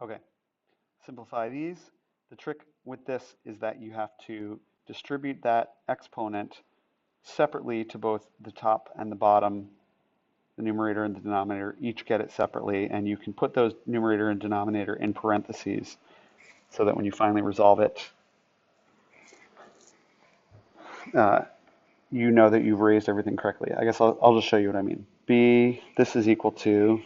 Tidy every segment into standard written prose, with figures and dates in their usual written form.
Okay, simplify these. The trick with this is that you have to distribute that exponent separately to both the top and the bottom, the numerator and the denominator, each get it separately, and you can put those numerator and denominator in parentheses so that when you finally resolve it, uh, you know that you've raised everything correctly. I guess I'll just show you what I mean. B, this is equal to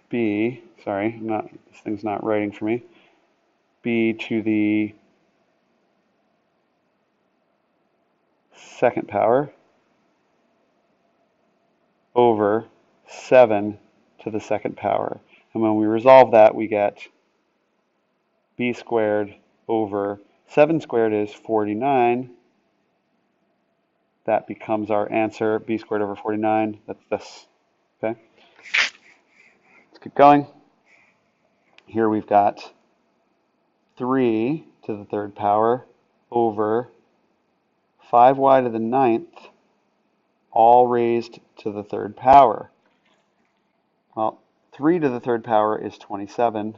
B, sorry, this thing's not writing for me, B to the second power over 7 to the second power. And when we resolve that, we get b squared over 7 squared is 49. That becomes our answer, b squared over 49. That's this. Okay? Let's keep going. Here we've got 3 to the third power over 5y to the ninth, all raised to the third power. Well, 3 to the third power is 27.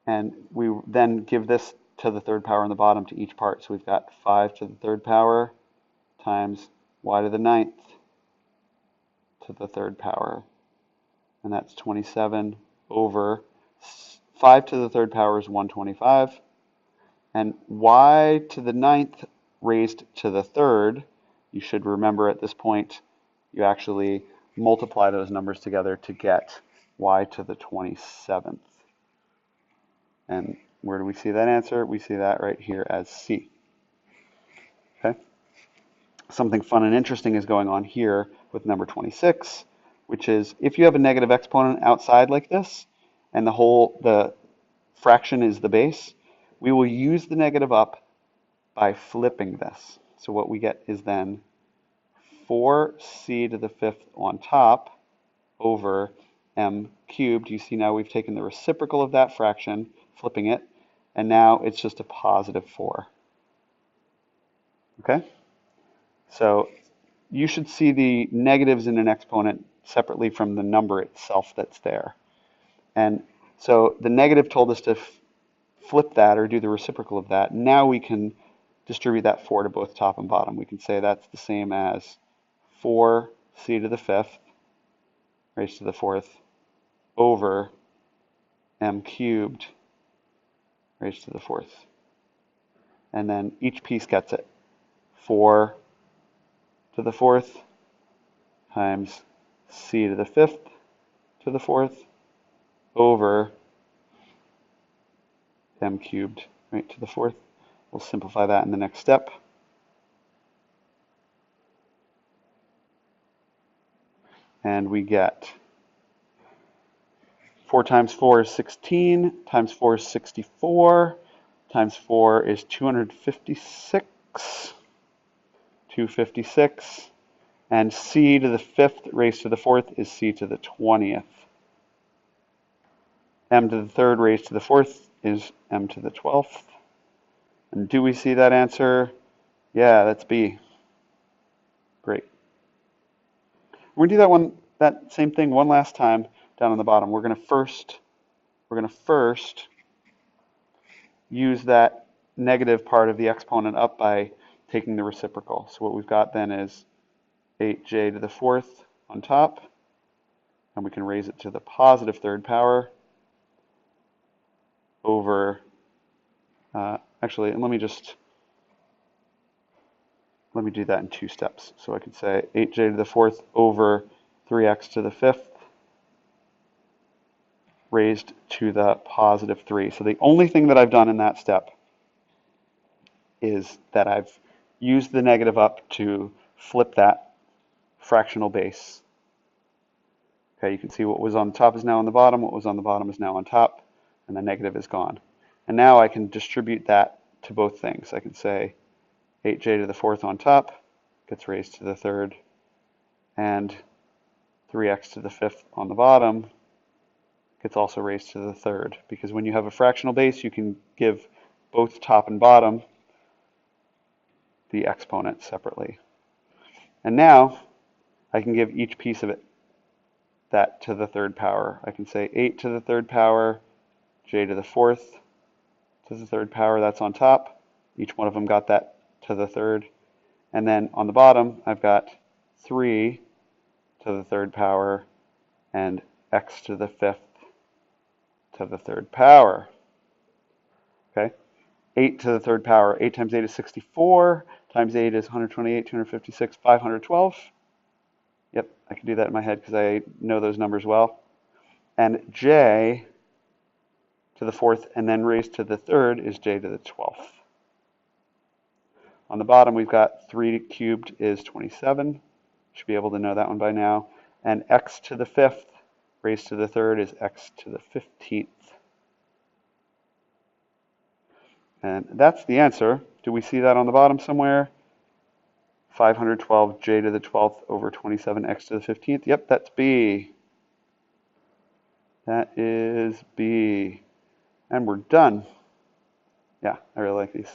And we then give this to the third power on the bottom to each part. So we've got 5 to the third power times y to the ninth to the third power. And that's 27 over 5 to the third power is 125. And y to the ninth raised to the third, you should remember at this point, you actually multiply those numbers together to get y to the 27th. And where do we see that answer? We see that right here as C. Okay. Something fun and interesting is going on here with number 26, which is if you have a negative exponent outside like this, and the fraction is the base, we will use the negative up by flipping this. So what we get is then 4c to the fifth on top over m cubed. You see now we've taken the reciprocal of that fraction, flipping it, and now it's just a positive 4. Okay? So you should see the negatives in an exponent separately from the number itself that's there. And so the negative told us to flip that or do the reciprocal of that. Now we can distribute that 4 to both top and bottom. We can say that's the same as 4c to the fifth raised to the fourth over m cubed raised to the fourth. And then each piece gets it. 4 to the fourth times c to the fifth to the fourth over m cubed right to the fourth. We'll simplify that in the next step. And we get 4 times 4 is 16, times 4 is 64, times 4 is 256, 256, and c to the fifth raised to the fourth is c to the 20th. M to the third raised to the fourth is m to the 12th. And do we see that answer? Yeah, that's B. Great. We're going to do that same thing one last time down on the bottom. We're going to first use that negative part of the exponent up by taking the reciprocal. So what we've got then is 8j to the fourth on top, and we can raise it to the positive third power over, actually, let me do that in 2 steps. So I could say 8j to the fourth over 3x to the fifth raised to the positive 3. So the only thing that I've done in that step is that I've used the negative up to flip that fractional base. Okay, you can see what was on the top is now on the bottom, what was on the bottom is now on top, and the negative is gone. And now I can distribute that to both things. I can say 8j to the fourth on top gets raised to the third, and 3x to the fifth on the bottom gets also raised to the third. Because when you have a fractional base, you can give both top and bottom the exponent separately. And now I can give each piece of it that to the third power. I can say 8 to the third power, j to the fourth to the third power, that's on top. Each one of them got that to the third. And then on the bottom, I've got 3 to the third power and x to the fifth to the third power. Okay, 8 to the third power. 8 times 8 is 64, times 8 is 128, 256, 512. Yep, I can do that in my head because I know those numbers well. And j to the fourth and then raised to the third is j to the 12th. On the bottom, we've got 3 cubed is 27. Should be able to know that one by now. And x to the fifth raised to the third is x to the 15th. And that's the answer. Do we see that on the bottom somewhere? 512 j to the 12th over 27 x to the 15th. Yep, that's B. That is B. And we're done. Yeah, I really like these.